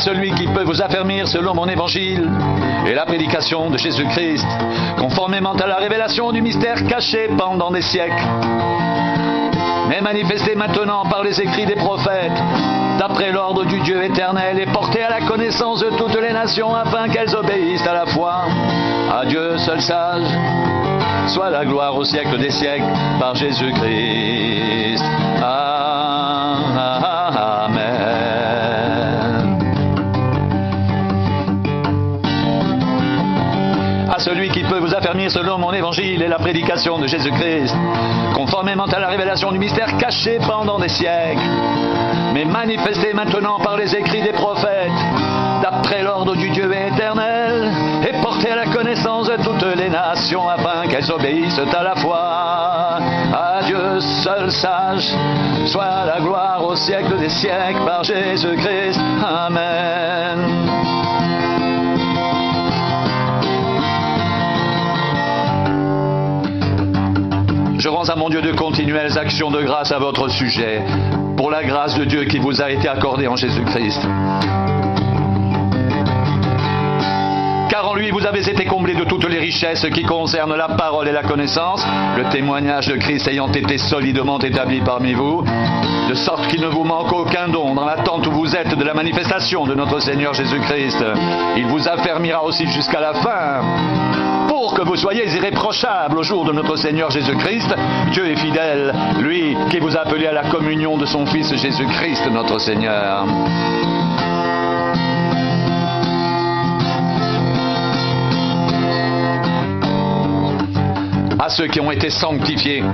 celui qui peut vous affermir selon mon évangile et la prédication de Jésus-Christ, conformément à la révélation du mystère caché pendant des siècles, mais manifesté maintenant par les écrits des prophètes, d'après l'ordre du Dieu éternel, et porté à la connaissance de toutes les nations, afin qu'elles obéissent à la foi à Dieu seul sage, soit la gloire au siècle des siècles, par Jésus-Christ. Amen. À celui qui peut vous affermir selon mon évangile et la prédication de Jésus-Christ, conformément à la révélation du mystère caché pendant des siècles, mais manifesté maintenant par les écrits des prophètes, d'après l'ordre du Dieu éternel, et porté à la connaissance de toutes les nations, afin qu'elles obéissent à la foi à Dieu seul sage, soit la gloire au siècle des siècles, par Jésus-Christ. Amen. Je rends à mon Dieu de continuelles actions de grâce à votre sujet, pour la grâce de Dieu qui vous a été accordée en Jésus-Christ. Car en lui, vous avez été comblés de toutes les richesses qui concernent la parole et la connaissance, le témoignage de Christ ayant été solidement établi parmi vous, de sorte qu'il ne vous manque aucun don dans l'attente où vous êtes de la manifestation de notre Seigneur Jésus-Christ. Il vous affermira aussi jusqu'à la fin, pour que vous soyez irréprochables au jour de notre Seigneur Jésus-Christ. Dieu est fidèle, lui qui vous a appelé à la communion de son Fils Jésus-Christ, notre Seigneur. À ceux qui ont été sanctifiés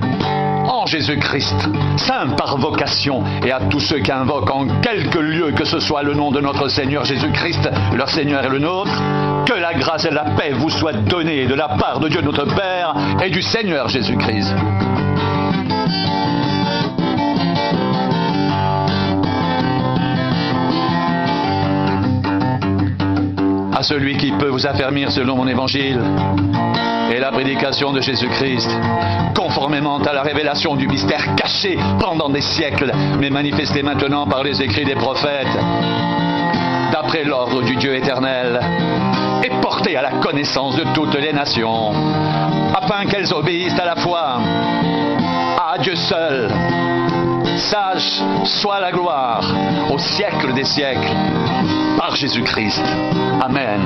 en Jésus-Christ, saints par vocation, et à tous ceux qui invoquent en quelque lieu que ce soit le nom de notre Seigneur Jésus-Christ, leur Seigneur et le nôtre, que la grâce et la paix vous soient données de la part de Dieu notre Père et du Seigneur Jésus-Christ. À celui qui peut vous affermir selon mon évangile et la prédication de Jésus-Christ, conformément à la révélation du mystère caché pendant des siècles, mais manifesté maintenant par les écrits des prophètes, d'après l'ordre du Dieu éternel, et porté à la connaissance de toutes les nations, afin qu'elles obéissent à la foi à Dieu seul, sage soit la gloire au siècle des siècles, par Jésus-Christ. Amen.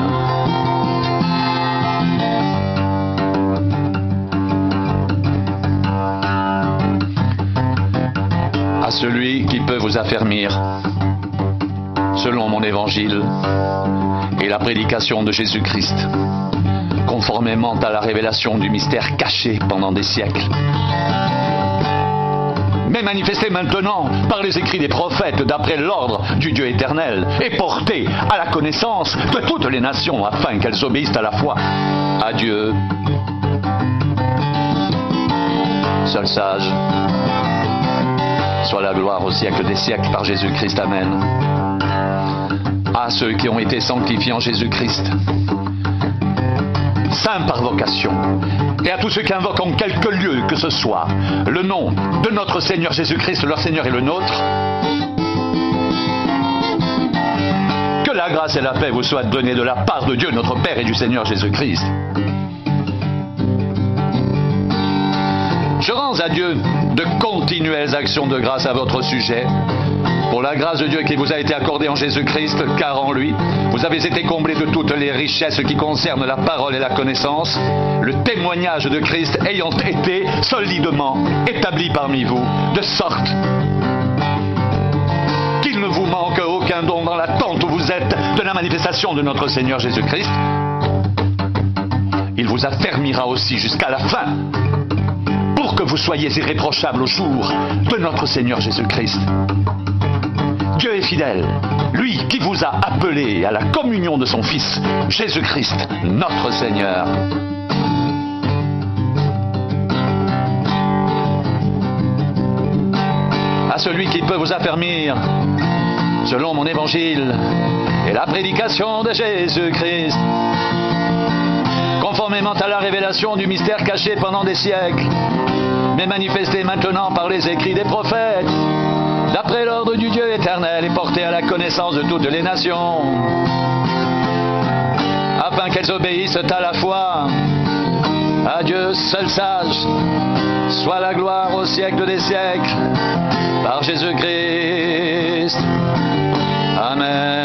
À celui qui peut vous affermir, selon mon évangile et la prédication de Jésus-Christ, conformément à la révélation du mystère caché pendant des siècles, mais manifesté maintenant par les écrits des prophètes, d'après l'ordre du Dieu éternel, et porté à la connaissance de toutes les nations, afin qu'elles obéissent à la foi à Dieu seul sage, soit la gloire au siècle des siècles, par Jésus-Christ. Amen. À ceux qui ont été sanctifiés en Jésus-Christ, saints par vocation, et à tous ceux qui invoquent en quelque lieu que ce soit le nom de notre Seigneur Jésus-Christ, leur Seigneur et le nôtre, que la grâce et la paix vous soient données de la part de Dieu notre Père et du Seigneur Jésus-Christ. Je rends à Dieu de continuelles actions de grâce à votre sujet, pour la grâce de Dieu qui vous a été accordée en Jésus-Christ, car en lui, vous avez été comblés de toutes les richesses qui concernent la parole et la connaissance, le témoignage de Christ ayant été solidement établi parmi vous, de sorte qu'il ne vous manque aucun don dans l'attente où vous êtes de la manifestation de notre Seigneur Jésus-Christ. Il vous affermira aussi jusqu'à la fin, pour que vous soyez irréprochables au jour de notre Seigneur Jésus-Christ. Dieu est fidèle, lui qui vous a appelé à la communion de son Fils, Jésus-Christ, notre Seigneur. À celui qui peut vous affermir, selon mon évangile et la prédication de Jésus-Christ, conformément à la révélation du mystère caché pendant des siècles, mais manifesté maintenant par les écrits des prophètes, d'après l'ordre du Dieu éternel, et portées à la connaissance de toutes les nations, afin qu'elles obéissent à la foi à Dieu seul sage, soit la gloire au siècle des siècles, par Jésus-Christ. Amen.